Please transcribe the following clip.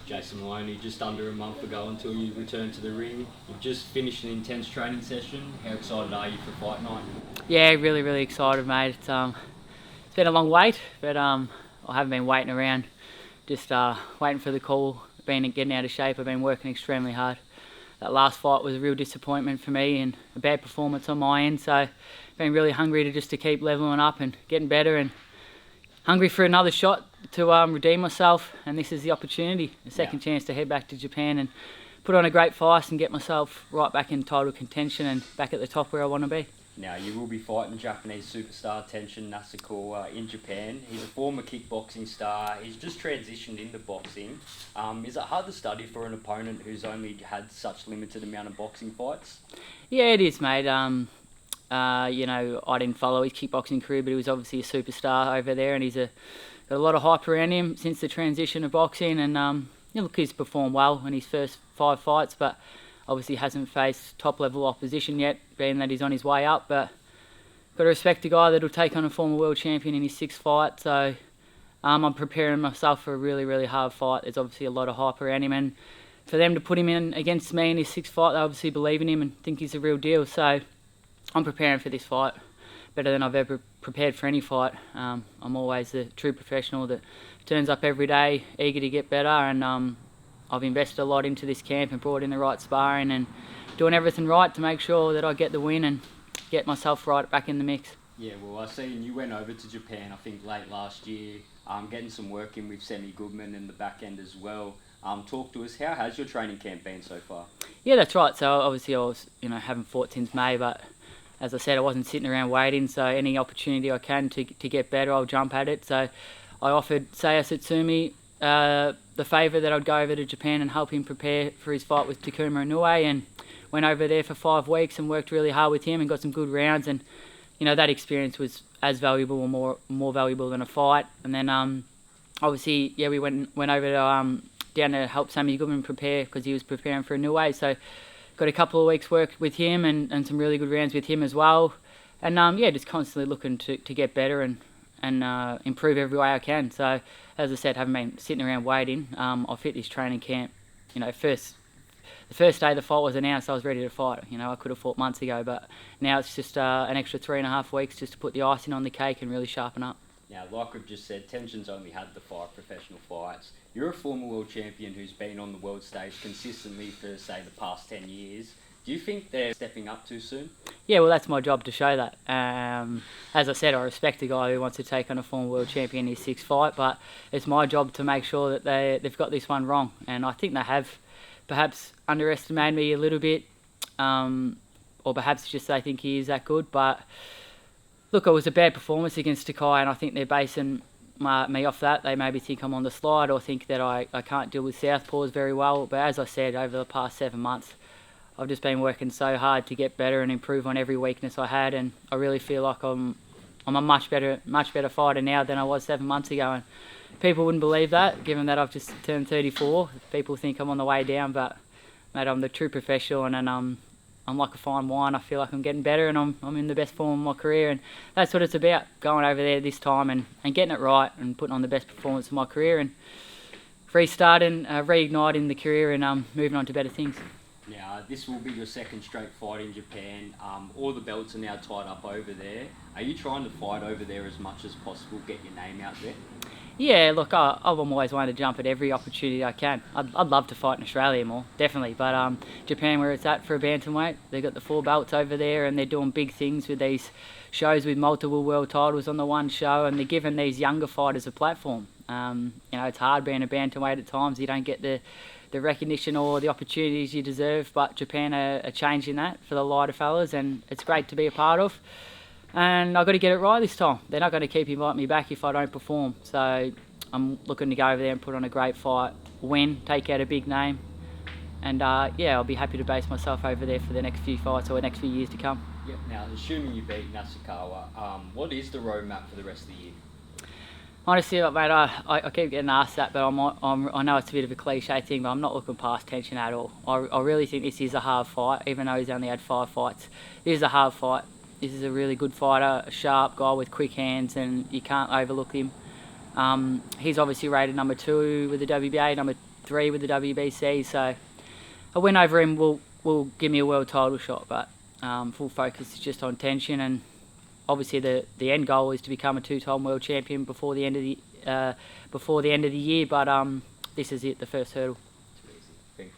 Jason Moloney, just under a month ago until you returned to the ring. You've just finished an intense training session. How excited are you for fight night? Yeah, really, really excited, mate. It's been a long wait, but I haven't been waiting around, just waiting for the call. Getting out of shape. I've been working extremely hard. That last fight was a real disappointment for me and a bad performance on my end. So, been really hungry to keep leveling up and getting better, and hungry for another shot to redeem myself. And this is the opportunity, a second chance to head back to Japan and put on a great fight and get myself right back in title contention and back at the top where I want to be. Now, you will be fighting Japanese superstar Tenshin Nasukawa in Japan. He's a former kickboxing star. He's just transitioned into boxing. Is it hard to study for an opponent who's only had such limited amount of boxing fights? Yeah, it is, mate. I didn't follow his kickboxing career, but he was obviously a superstar over there, and he's got a lot of hype around him since the transition of boxing. And he's performed well in his first 5 fights, but obviously hasn't faced top-level opposition yet, being that he's on his way up. But got to respect a guy that'll take on a former world champion in his 6th fight. So I'm preparing myself for a really, really hard fight. There's obviously a lot of hype around him, and for them to put him in against me in his 6th fight, they obviously believe in him and think he's a real deal. So I'm preparing for this fight better than I've ever prepared for any fight. I'm always the true professional that turns up every day, eager to get better, and I've invested a lot into this camp and brought in the right sparring and doing everything right to make sure that I get the win and get myself right back in the mix. Yeah, well, I seen you went over to Japan, I think, late last year, getting some work in with Semi Goodman in the back end as well. Talk to us, how has your training camp been so far? Yeah, that's right. So obviously I was, haven't fought since May, but as I said, I wasn't sitting around waiting, so any opportunity I can to get better, I'll jump at it. So I offered Seiya Satsumi the favour that I'd go over to Japan and help him prepare for his fight with Takuma Inoue, and went over there for 5 weeks and worked really hard with him and got some good rounds. And that experience was as valuable or more valuable than a fight. And then obviously we went over to down to help Sammy Goodman prepare, because he was preparing for Inoue. So got a couple of weeks work with him and some really good rounds with him as well. And just constantly looking to get better and improve every way I can. So as I said, haven't been sitting around waiting. I've hit this training camp. The first day the fight was announced, I was ready to fight. I could have fought months ago, but now it's just an extra 3.5 weeks just to put the icing on the cake and really sharpen up. Now, like we've just said, Tenshin's only had the 5 professional fights. You're a former world champion who's been on the world stage consistently for, say, the past 10 years. Do you think they're stepping up too soon? Yeah, well, that's my job to show that. As I said, I respect a guy who wants to take on a former world champion in his 6th fight, but it's my job to make sure that they've got this one wrong. And I think they have perhaps underestimated me a little bit, or perhaps just they think he is that good. But look, it was a bad performance against Takai, and I think they're basing me off that. They maybe think I'm on the slide, or think that I can't deal with southpaws very well. But as I said, over the past 7 months, I've just been working so hard to get better and improve on every weakness I had, and I really feel like I'm a much better fighter now than I was 7 months ago. And people wouldn't believe that, given that I've just turned 34. People think I'm on the way down, but mate, I'm the true professional, and I'm like a fine wine. I feel like I'm getting better, and I'm in the best form of my career, and that's what it's about, going over there this time and getting it right and putting on the best performance of my career and reigniting the career and moving on to better things. Now, this will be your 2nd straight fight in Japan. All the belts are now tied up over there. Are you trying to fight over there as much as possible, get your name out there? Yeah, look, I've always wanted to jump at every opportunity I can. I'd love to fight in Australia more, definitely. But Japan, where it's at for a bantamweight, they've got the 4 belts over there, and they're doing big things with these shows with multiple world titles on the one show, and they're giving these younger fighters a platform. It's hard being a bantamweight at times. You don't get the recognition or the opportunities you deserve, but Japan are changing that for the lighter fellas, and it's great to be a part of. And I've got to get it right this time. They're not going to keep inviting me back if I don't perform. So I'm looking to go over there and put on a great fight, win, take out a big name, and I'll be happy to base myself over there for the next few fights or the next few years to come. Yep. Now, assuming you beat Nasukawa, what is the roadmap for the rest of the year? Honestly, mate, I keep getting asked that, but I know it's a bit of a cliche thing, but I'm not looking past Tenshin at all. I really think this is a hard fight, even though he's only had 5 fights. This is a hard fight. This is a really good fighter, a sharp guy with quick hands, and you can't overlook him. He's obviously rated number 2 with the WBA, 3 with the WBC. So a win over him will give me a world title shot, but full focus is just on Tenshin, and obviously the end goal is to become a 2-time world champion before the end of the year. But this is it, the first hurdle.